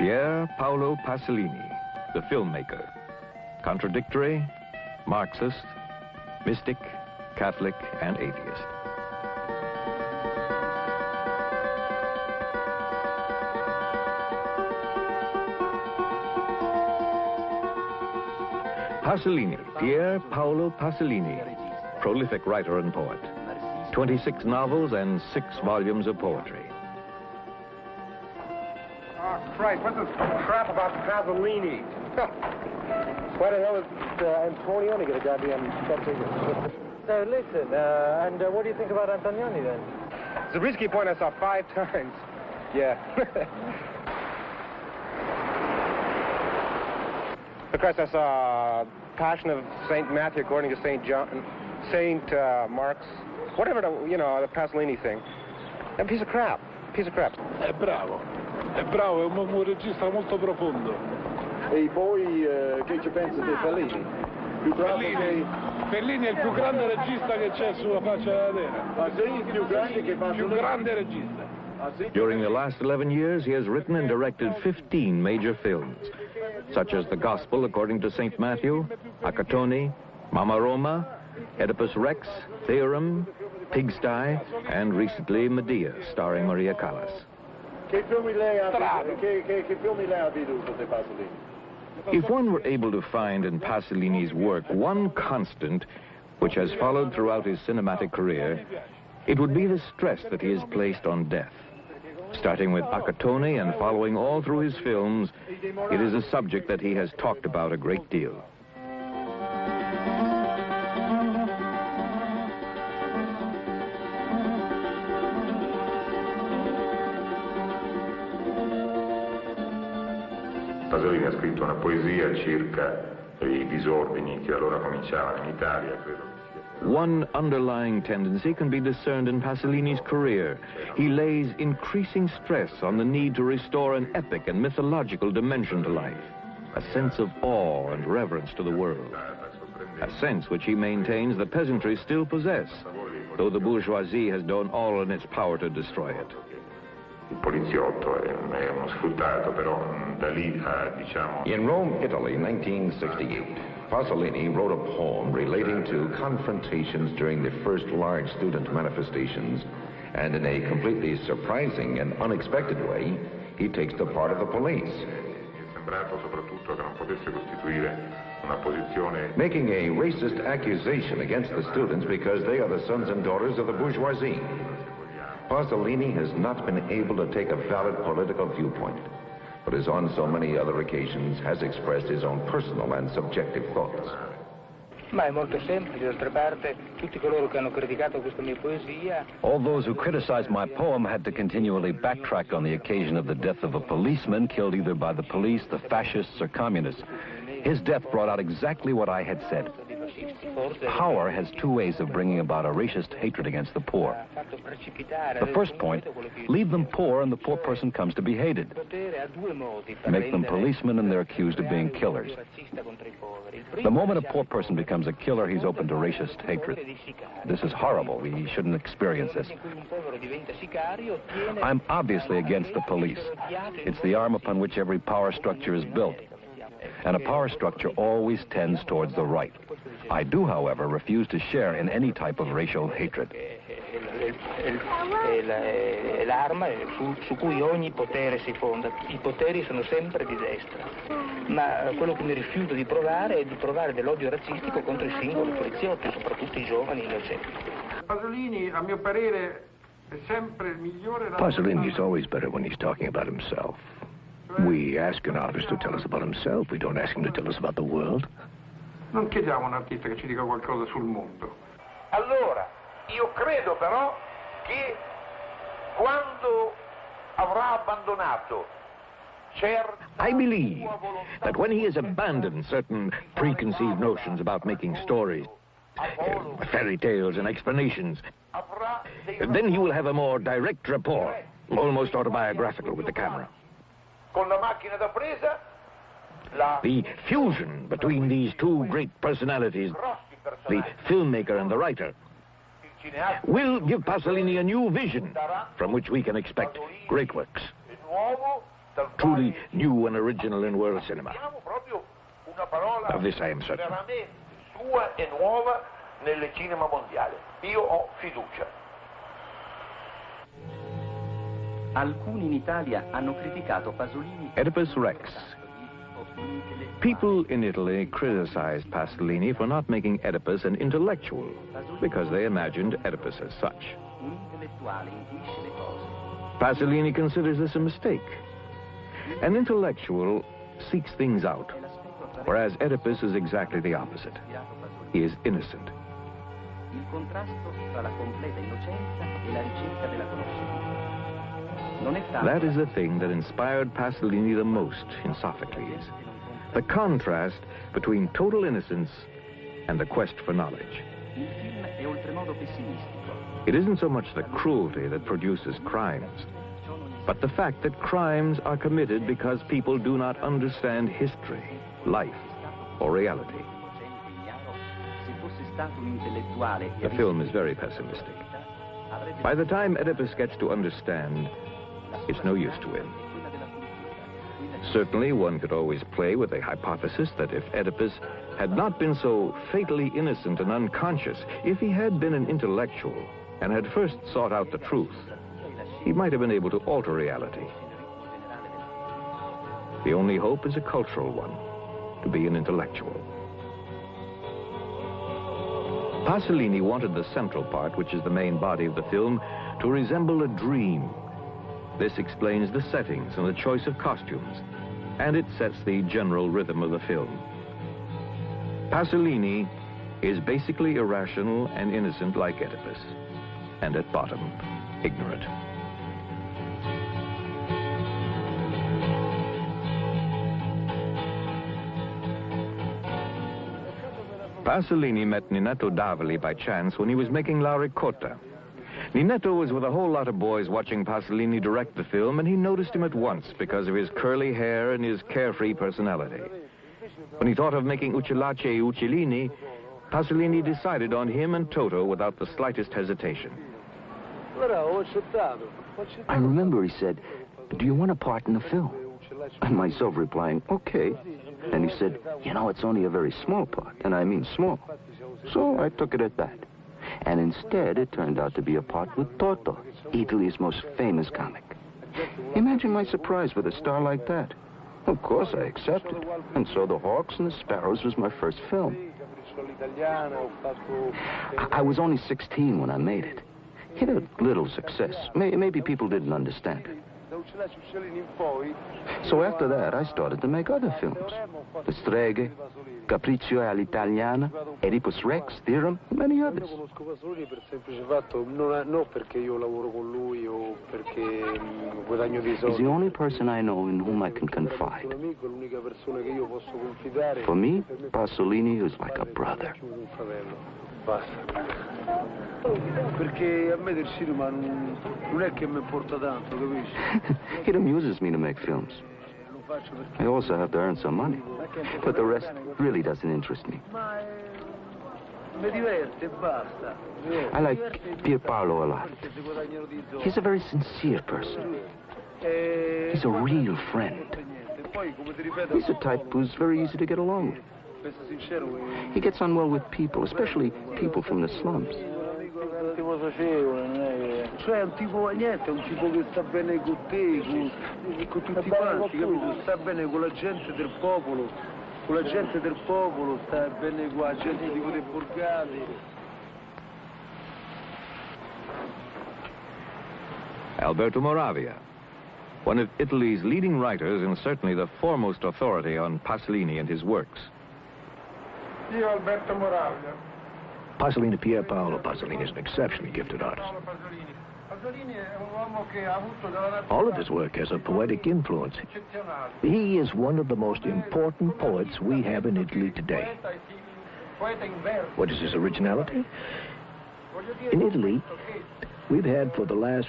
Pier Paolo Pasolini, the filmmaker. Contradictory, Marxist, mystic, Catholic, and atheist. Pasolini, Pier Paolo Pasolini, prolific writer and poet. 26 novels and 6 volumes of poetry. Oh, Christ, what's this crap about Pasolini? Why the hell is Antonioni going to goddamn stop taking? So listen, and what do you think about Antonioni then? Zabriskie Point I saw 5 times. Yeah. Of course, I saw Passion of St. Matthew according to St. John, St. Mark's, whatever, the Pasolini thing. A piece of crap. Piece of crap. È bravo, è un regista molto profondo. E poi che ci pensi di Fellini? Più bravo Fellini è il più grande regista che c'è sulla faccia della terra. Ah sì, più grande che Pasolini? Più grande regista. During the last 11 years, he has written and directed 15 major films, such as The Gospel According to St. Matthew, Accattoni, Mama Roma, Oedipus Rex, Theorem, Pigsty, and recently Medea, starring Maria Callas. Che filmi lei ha veduto di Pasolini? If one were able to find in Pasolini's work one constant which has followed throughout his cinematic career, it would be the stress that he has placed on death. Starting with Accattoni and following all through his films, it is a subject that he has talked about a great deal. Pasolini ha scritto una poesia circa i disordini che allora cominciavano in Italia, credo. One underlying tendency can be discerned in Pasolini's career. He lays increasing stress on the need to restore an epic and mythological dimension to life, a sense of awe and reverence to the world, a sense which he maintains the peasantry still possess, though the bourgeoisie has done all in its power to destroy it. Il poliziotto è uno sfruttato, però da lì diciamo... In Rome, Italy, 1968, Pasolini wrote a poem relating to confrontations during the first large student manifestations, and in a completely surprising and unexpected way, he takes the part of the police. Mi è sembrato soprattutto che non potesse costituire una posizione... Making a racist accusation against the students because they are the sons and daughters of the bourgeoisie. Pasolini has not been able to take a valid political viewpoint, but as on so many other occasions has expressed his own personal and subjective thoughts. Ma è molto semplice, d'altra parte, tutti coloro che hanno criticato questa mia poesia... All those who criticized my poem had to continually backtrack on the occasion of the death of a policeman killed either by the police, the fascists, or communists. His death brought out exactly what I had said. Power has 2 ways of bringing about a racist hatred against the poor. The first point, leave them poor and the poor person comes to be hated. Make them policemen and they're accused of being killers. The moment a poor person becomes a killer, he's open to racist hatred. This is horrible. We shouldn't experience this. I'm obviously against the police. It's the arm upon which every power structure is built. And a power structure always tends towards the right. I do, however, refuse to share in any type of racial hatred. L'arma su cui ogni potere si fonda. I poteri sono sempre di destra. Ma quello che mi rifiuto di provare è di provare dell'odio razzistico contro i singoli poliziotti, soprattutto i giovani innocenti. Pasolini, a mio parere, è sempre il migliore... Pasolini's always better when he's talking about himself. We ask an artist to tell us about himself. We don't ask him to tell us about the world. Non chiediamo a un artista che ci dica qualcosa sul mondo. Allora, io credo però che quando avrà abbandonato I believe that when he has abandoned certain preconceived notions about making stories, fairy tales and explanations, then he will have a more direct rapport, almost autobiographical with the camera. Con la macchina da presa, the fusion between these 2 great personalities, the filmmaker and the writer, will give Pasolini a new vision from which we can expect great works. truly new and original in world cinema. Proprio una parola Of this I am certain. veramente sua e nuova nel cinema mondiale. Io ho fiducia. Alcuni in Italia hanno criticato Pasolini. Oedipus Rex. People in Italy criticized Pasolini for not making Oedipus an intellectual, because they imagined Oedipus as such. Pasolini considers this a mistake. An intellectual seeks things out, whereas Oedipus is exactly the opposite. He is innocent. Il contrasto tra la completa innocenza e la ricerca della conoscenza. That is the thing that inspired Pasolini the most in Sophocles. The contrast between total innocence and the quest for knowledge. Il film è oltremodo pessimistico. It isn't so much the cruelty that produces crimes, but the fact that crimes are committed because people do not understand history, life, or reality. The film is very pessimistic. By the time Oedipus gets to understand, it's no use to him. Certainly, one could always play with the hypothesis that if Oedipus had not been so fatally innocent and unconscious, if he had been an intellectual and had first sought out the truth, he might have been able to alter reality. The only hope is a cultural one, to be an intellectual. Pasolini wanted the central part, which is the main body of the film, to resemble a dream. This explains the settings and the choice of costumes, and it sets the general rhythm of the film. Pasolini is basically irrational and innocent like Oedipus, and at bottom, ignorant. Pasolini met Ninetto Davoli by chance when he was making La Ricotta. Ninetto was with a whole lot of boys watching Pasolini direct the film, and he noticed him at once because of his curly hair and his carefree personality. When he thought of making Uccellacci e Uccellini, Pasolini decided on him and Toto without the slightest hesitation. I remember he said, "Do you want a part in the film?" And myself replying, "Okay." And he said, "You know, it's only a very small part, and I mean small." So I took it at that. And instead, it turned out to be a part with Toto, Italy's most famous comic. Imagine my surprise with a star like that. Of course, I accepted. And so The Hawks and the Sparrows was my first film. I was only 16 when I made it. It had little success. Maybe people didn't understand it. So after that, I started to make other films. The Streghe, Capriccio all'Italiana, Oedipus Rex, Theorem, and many others. He's the only person I know in whom I can confide. For me, Pasolini is like a brother. Perché a me del cinema non è che mi importa tanto, capisci? It amuses me to make films. I also have to earn some money, but the rest really doesn't interest me. Mi diverte, basta. I like Pierpaolo a lot. He's a very sincere person. He's a real friend. He's a type who's very easy to get along with. He gets on well with people, especially people from the slums. Cioè è un tipo, niente, è un tipo che sta bene con te, con tutti quanti, capito? Sta bene con la gente del popolo, sta bene con la gente di quelle borgate. Alberto Moravia, one of Italy's leading writers and certainly the foremost authority on Pasolini and his works. Io Alberto Moravia. Pasolini, Pierpaolo Pasolini is an exceptionally gifted artist. All of his work has a poetic influence. He is one of the most important poets we have in Italy today. What is his originality? In Italy, we've had for the last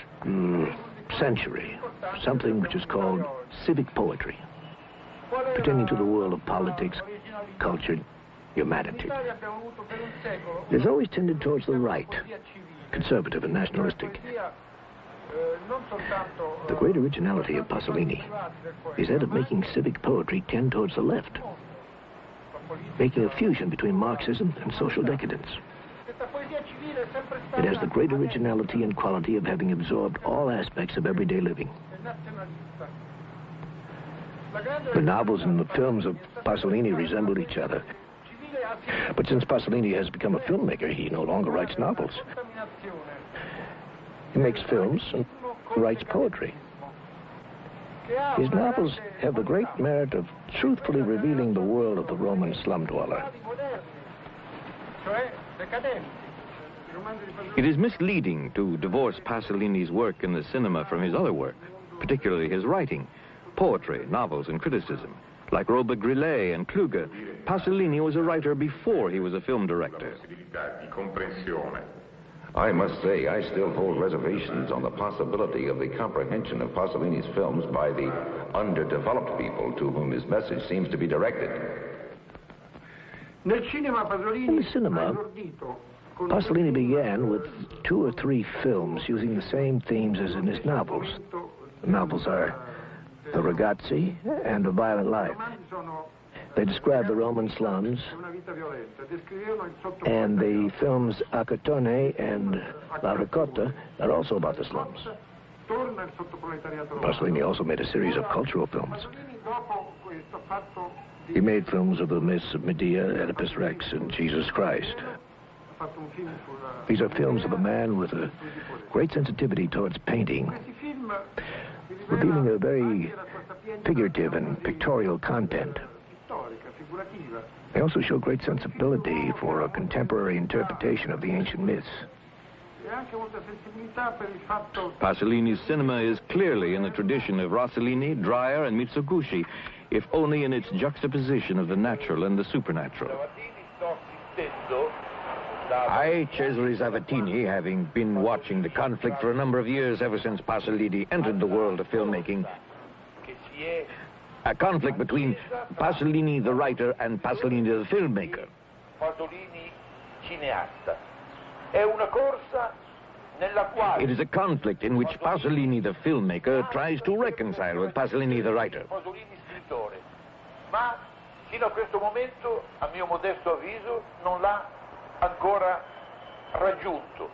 century something which is called civic poetry, pertaining to the world of politics, culture, humanity. It has always tended towards the right, conservative and nationalistic. The great originality of Pasolini is that of making civic poetry tend towards the left, making a fusion between Marxism and social decadence. It has the great originality and quality of having absorbed all aspects of everyday living. The novels and the films of Pasolini resemble each other. But since Pasolini has become a filmmaker, he no longer writes novels. He makes films and writes poetry. His novels have the great merit of truthfully revealing the world of the Roman slum dweller. It is misleading to divorce Pasolini's work in the cinema from his other work, particularly his writing, poetry, novels, and criticism. Like Robert Grillet and Kluge, Pasolini was a writer before he was a film director. I must say, I still hold reservations on the possibility of the comprehension of Pasolini's films by the underdeveloped people to whom his message seems to be directed. In the cinema, Pasolini began with 2 or 3 films using the same themes as in his novels. The novels are The Ragazzi and A Violent Life. They describe the Roman slums, and the films Accattone and La Ricotta are also about the slums. Pasolini also made a series of cultural films. He made films of the myths of Medea, Oedipus Rex, and Jesus Christ. These are films of a man with a great sensitivity towards painting, revealing a very figurative and pictorial content. They also show great sensibility for a contemporary interpretation of the ancient myths. Pasolini's cinema is clearly in the tradition of Rossellini, Dreyer, and Mizoguchi, if only in its juxtaposition of the natural and the supernatural. I, Cesare Zavattini, having been watching the conflict for a number of years ever since Pasolini entered the world of filmmaking, a conflict between Pasolini the writer and Pasolini the filmmaker. It is a conflict in which Pasolini the filmmaker tries to reconcile with Pasolini the writer. Ma fino a questo momento, a mio modesto avviso, non l'ha ancora raggiunto.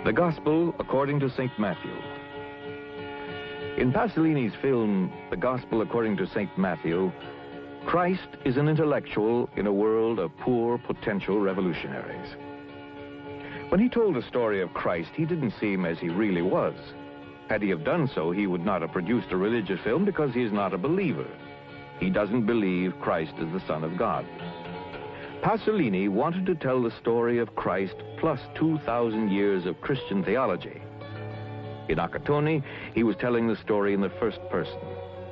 The Gospel according to St. Matthew. In Pasolini's film, The Gospel According to St. Matthew, Christ is an intellectual in a world of poor potential revolutionaries. When he told the story of Christ, he didn't see him as he really was. Had he have done so, he would not have produced a religious film because he is not a believer. He doesn't believe Christ is the Son of God. Pasolini wanted to tell the story of Christ plus 2,000 years of Christian theology. In Accattone, he was telling the story in the first person.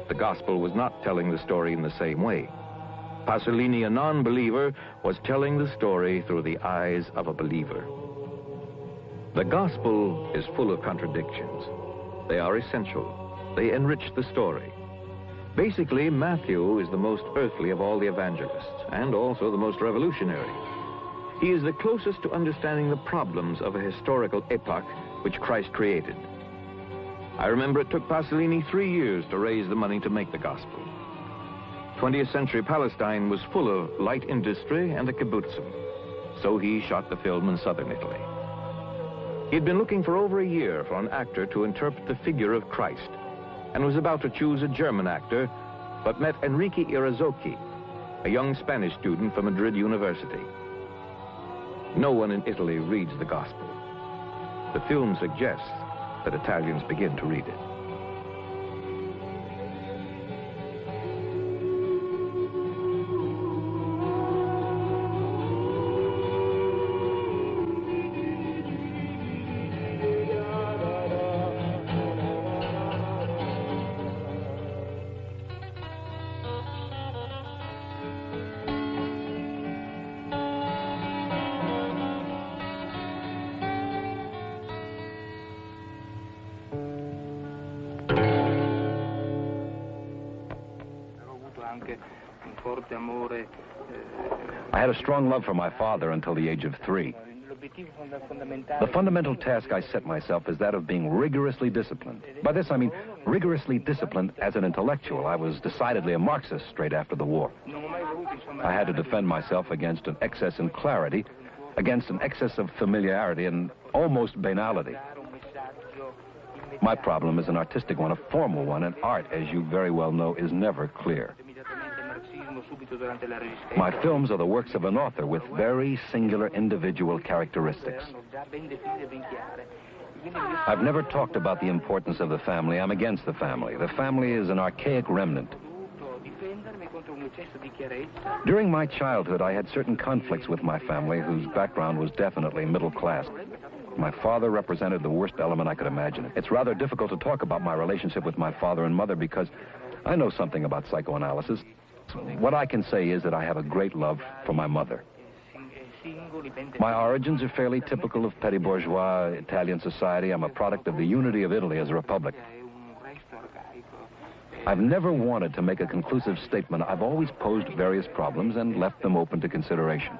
The Gospel was not telling the story in the same way. Pasolini, a non-believer, was telling the story through the eyes of a believer. The Gospel is full of contradictions. They are essential. They enrich the story. Basically, Matthew is the most earthly of all the evangelists, and also the most revolutionary. He is the closest to understanding the problems of a historical epoch which Christ created. I remember it took Pasolini 3 years to raise the money to make the Gospel. 20th century Palestine was full of light industry and the kibbutzim, so he shot the film in southern Italy. He'd been looking for over a year for an actor to interpret the figure of Christ, and was about to choose a German actor, but met Enrique Irazzocchi, a young Spanish student from Madrid University. No one in Italy reads the Gospel. The film suggests that Italians begin to read it. I had a strong love for my father until the age of 3. The fundamental task I set myself is that of being rigorously disciplined. By this I mean rigorously disciplined as an intellectual. I was decidedly a Marxist straight after the war. I had to defend myself against an excess in clarity, against an excess of familiarity and almost banality. My problem is an artistic one, a formal one, and art, as you very well know, is never clear. My films are the works of an author with very singular individual characteristics. I've never talked about the importance of the family. I'm against the family. The family is an archaic remnant. During my childhood, I had certain conflicts with my family, whose background was definitely middle class. My father represented the worst element I could imagine. It's rather difficult to talk about my relationship with my father and mother because I know something about psychoanalysis. What I can say is that I have a great love for my mother. My origins are fairly typical of petty bourgeois Italian society. I'm a product of the unity of Italy as a republic. I've never wanted to make a conclusive statement. I've always posed various problems and left them open to consideration.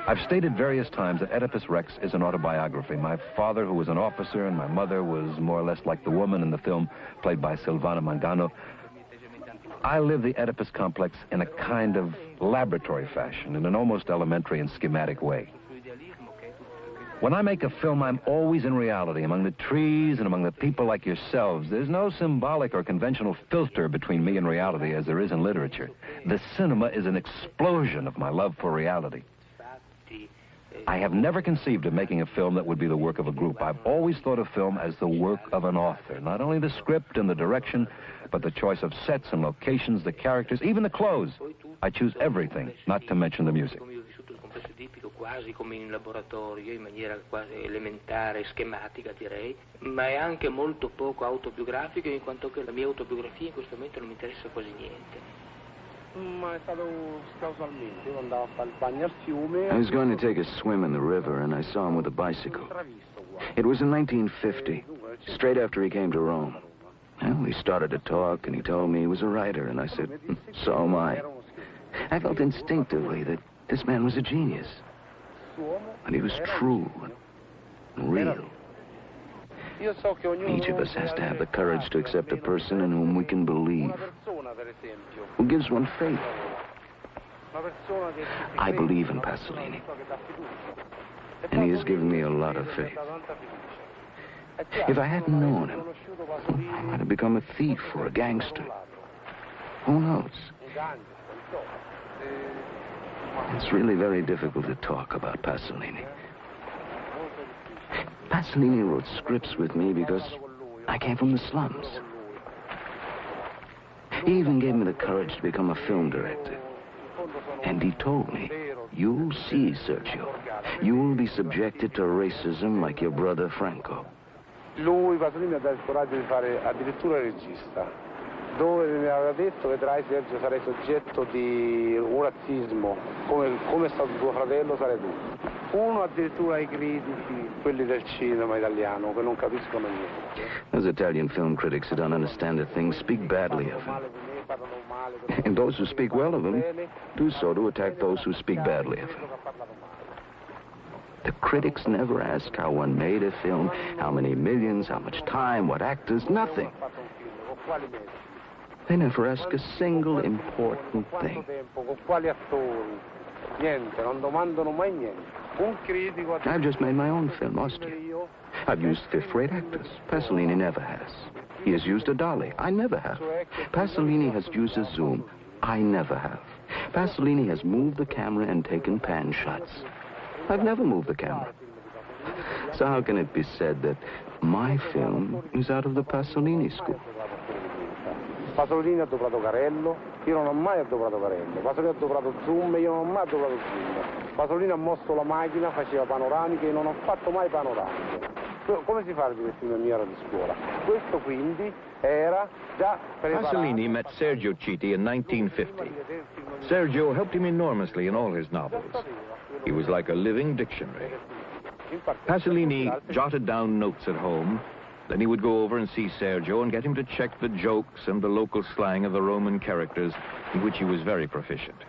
I've stated various times that Oedipus Rex is an autobiography. My father, who was an officer, and my mother was more or less like the woman in the film played by Silvana Mangano. I live the Oedipus complex in a kind of laboratory fashion, in an almost elementary and schematic way. When I make a film, I'm always in reality, among the trees and among the people like yourselves. There's no symbolic or conventional filter between me and reality as there is in literature. The cinema is an explosion of my love for reality. I have never conceived of making a film that would be the work of a group. I've always thought of film as the work of an author. Not only the script and the direction, but the choice of sets and locations, the characters, even the clothes. I choose everything, not to mention the music. Quasi come in laboratorio, in maniera quasi elementare, schematica direi, ma è anche molto poco autobiografico, in quanto che la mia autobiografia in questo momento non mi interessa quasi niente. Ma è stato casualmente, io andavo a fare il bagno al fiume. I was going to take a swim in the river and I saw him with a bicycle. It was in 1950, straight after he came to Rome. Well, we started to talk and he told me he was a writer, and I said, so am I. I felt instinctively that this man was a genius. And he was true and real. Each of us has to have the courage to accept a person in whom we can believe, who gives one faith. I believe in Pasolini, and he has given me a lot of faith. If I hadn't known him, I might have become a thief or a gangster. Who knows? It's really very difficult to talk about Pasolini. Pasolini wrote scripts with me because I came from the slums. He even gave me the courage to become a film director. And he told me, you'll see, Sergio, you will be subjected to racism like your brother Franco. Lui, Pasolini, ha dato il coraggio di fare addirittura il regista, dove mi aveva detto, vedrai Sergio, sarai soggetto di un razzismo, come è stato tuo fratello, sarai tu. Uno addirittura ai critici, quelli del cinema italiano, che non capiscono niente. Those Italian film critics who don't understand a thing speak badly of him. And those who speak well of him do so to attack those who speak badly of him. The critics never ask how one made a film, how many millions, how much time, what actors, nothing. They never ask a single important thing. I've just made my own film, Austria. I've used fifth-rate actors. Pasolini never has. He has used a dolly. I never have. Pasolini has used a zoom. I never have. Pasolini has moved the camera and taken pan shots. I've never moved the camera. So how can it be said that my film is out of the Pasolini school? Pasolini ha doprato Carello, io non ho mai adoprato Carello. Pasolini ha doprato zoom, io non ho mai adoprato zoom. Pasolini ha mosso la macchina, faceva panoramiche, io non ho fatto mai panoramiche. Come si fa a divertirmi in ora di scuola? Questo quindi era già preparato. Pasolini met Sergio Citti in 1950. Sergio helped him enormously in all his novels. He was like a living dictionary. Pasolini jotted down notes at home. Then he would go over and see Sergio and get him to check the jokes and the local slang of the Roman characters, in which he was very proficient.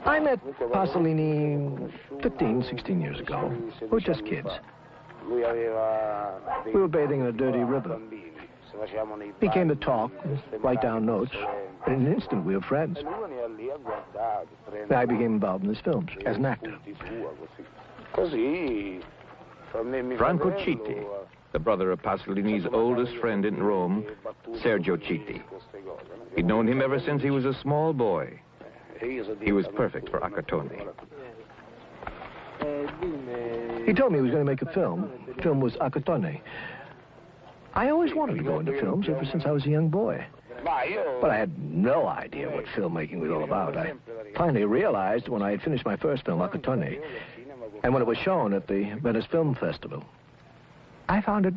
I met Pasolini 15, 16 years ago. We were just kids. We were bathing in a dirty river. He came to talk, write down notes. In an instant, we were friends. I became involved in his films as an actor. Franco Citti, the brother of Pasolini's oldest friend in Rome, Sergio Citti. He'd known him ever since he was a small boy. He was perfect for Accartone. He told me he was going to make a film. The film was Accartone. I always wanted to go into films ever since I was a young boy. But I had no idea what filmmaking was all about. I finally realized when I had finished my first film, Accartone, and when it was shown at the Venice Film Festival. I found it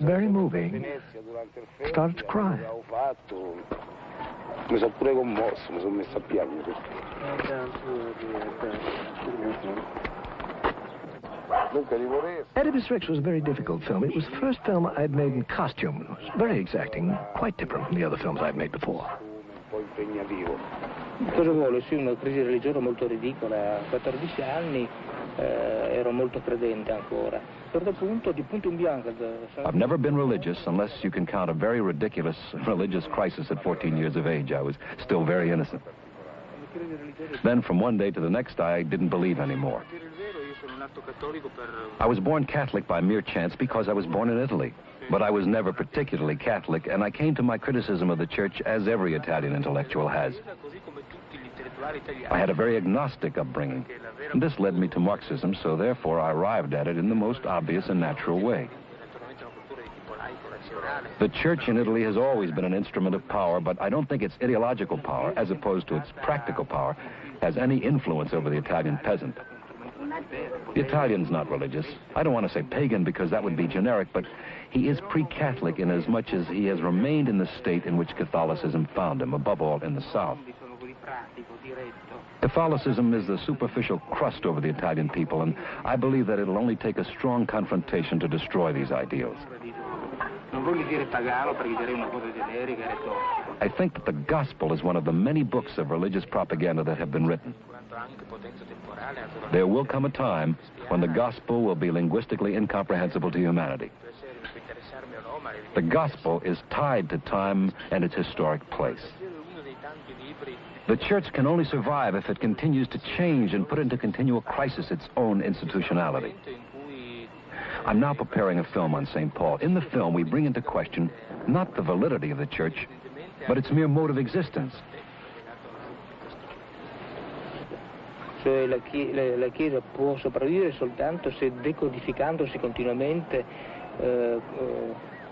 very moving. Started to cry. Mi sono pure commosso, mi sono messo a piangere. Oedipus Rex was a very difficult film. It was the first film I had made in costume. It was very exacting, quite different from the other films I'd made before. Cosa vuole? Sì, una crisi religiosa molto ridicola. A 14 anni ero molto credente ancora. A un certo punto, di punto in bianco... I've never been religious unless you can count a very ridiculous religious crisis at 14 years of age. I was still very innocent. Then from one day to the next, I didn't believe anymore. I was born Catholic by mere chance because I was born in Italy. But I was never particularly Catholic, and I came to my criticism of the church as every Italian intellectual has. I had a very agnostic upbringing, and this led me to Marxism, so therefore I arrived at it in the most obvious and natural way. The church in Italy has always been an instrument of power, but I don't think its ideological power, as opposed to its practical power, has any influence over the Italian peasant. The Italian's not religious. I don't want to say pagan because that would be generic, but he is pre-Catholic in as much as he has remained in the state in which Catholicism found him, above all in the South. Catholicism is the superficial crust over the Italian people, and I believe that it'll only take a strong confrontation to destroy these ideals. I think that the gospel is one of the many books of religious propaganda that have been written. There will come a time when the gospel will be linguistically incomprehensible to humanity. The gospel is tied to time and its historic place. The church can only survive if it continues to change and put into continual crisis its own institutionality. I'm now preparing a film on St. Paul. In the film, we bring into question not the validity of the church, but its mere mode of existence. Cioè la Chiesa può sopravvivere soltanto se decodificandosi continuamente,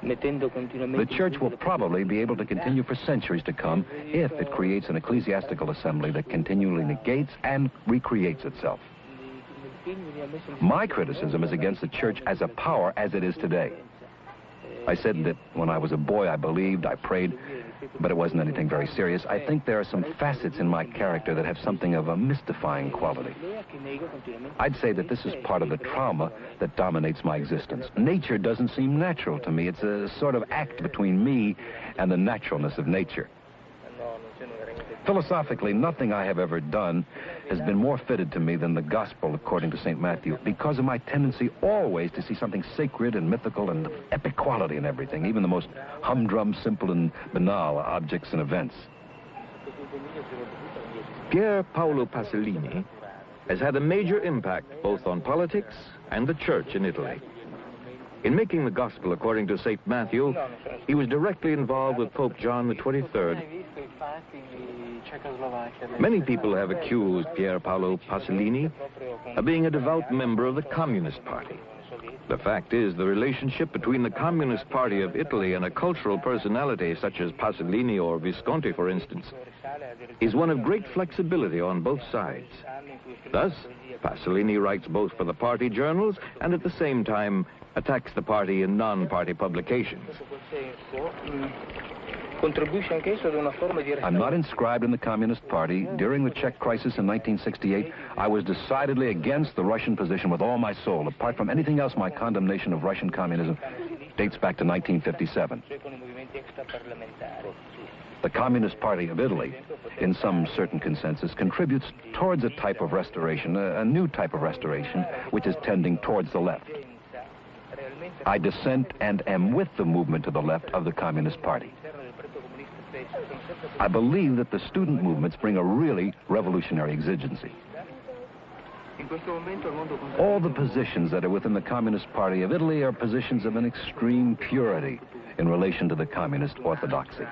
mettendo continuamente... The church will probably be able to continue for centuries to come if it creates an ecclesiastical assembly that continually negates and recreates itself. My criticism is against the church as a power as it is today. I said that when I was a boy I believed, I prayed, but it wasn't anything very serious. I think there are some facets in my character that have something of a mystifying quality. I'd say that this is part of the trauma that dominates my existence. Nature doesn't seem natural to me. It's a sort of act between me and the naturalness of nature. Philosophically, nothing I have ever done has been more fitted to me than the gospel according to St. Matthew, because of my tendency always to see something sacred and mythical and epic quality in everything, even the most humdrum, simple, and banal objects and events. Pier Paolo Pasolini has had a major impact both on politics and the church in Italy. In making the gospel according to St. Matthew, he was directly involved with Pope John XXIII. Many people have accused Pier Paolo Pasolini of being a devout member of the Communist Party. The fact is, the relationship between the Communist Party of Italy and a cultural personality such as Pasolini or Visconti, for instance, is one of great flexibility on both sides. Thus, Pasolini writes both for the party journals and at the same time attacks the party in non-party publications. I'm not inscribed in the Communist Party. During the Czech crisis in 1968, I was decidedly against the Russian position with all my soul. Apart from anything else, my condemnation of Russian communism dates back to 1957. The Communist Party of Italy, in some certain consensus, contributes towards a type of restoration, a new type of restoration, which is tending towards the left. I dissent and am with the movement to the left of the Communist Party. I believe that the student movements bring a really revolutionary exigency. All the positions that are within the Communist Party of Italy are positions of an extreme purity in relation to the communist orthodoxy.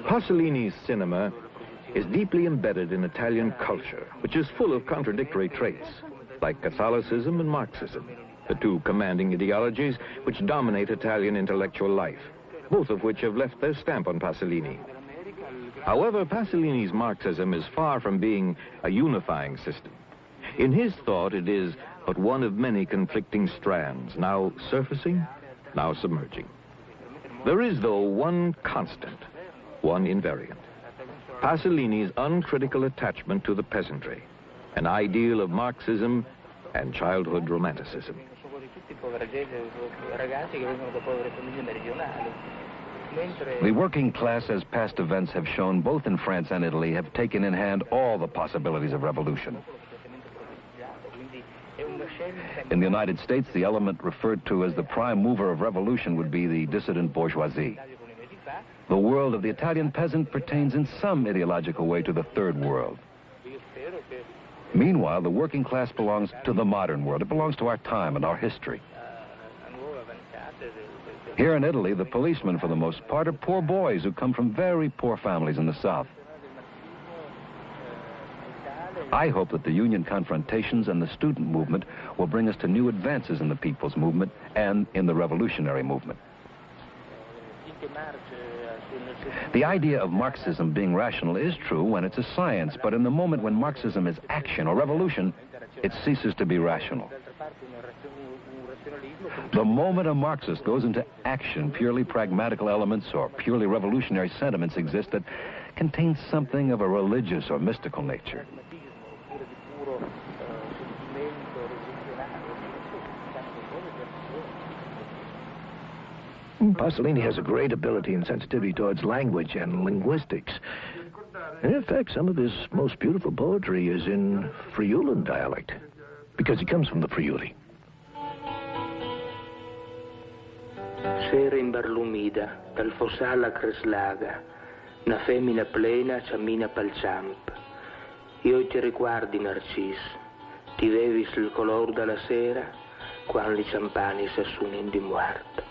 Pasolini's cinema is deeply embedded in Italian culture, which is full of contradictory traits, like Catholicism and Marxism, the two commanding ideologies which dominate Italian intellectual life, both of which have left their stamp on Pasolini. However, Pasolini's Marxism is far from being a unifying system. In his thought, it is but one of many conflicting strands, now surfacing, now submerging. There is, though, one constant, one invariant: Pasolini's uncritical attachment to the peasantry, an ideal of Marxism and childhood romanticism. The working class, as past events have shown, both in France and Italy, have taken in hand all the possibilities of revolution. In the United States, the element referred to as the prime mover of revolution would be the dissident bourgeoisie. The world of the Italian peasant pertains in some ideological way to the third world. Meanwhile, the working class belongs to the modern world. It belongs to our time and our history. Here in Italy, the policemen, for the most part, are poor boys who come from very poor families in the South. I hope that the union confrontations and the student movement will bring us to new advances in the people's movement and in the revolutionary movement. The idea of Marxism being rational is true when it's a science, but in the moment when Marxism is action or revolution, it ceases to be rational. The moment a Marxist goes into action, purely pragmatical elements or purely revolutionary sentiments exist that contain something of a religious or mystical nature. Pasolini has a great ability and sensitivity towards language and linguistics. In fact, some of his most beautiful poetry is in Friulan dialect, because he comes from the Friuli. Sera imbarlumida, dal fossalla creslaga, una femmina plena cammina pel ciamp. Io ti riguardi, Narcis, ti vevis il color della sera, quando i ciampani s'assunin di muerto.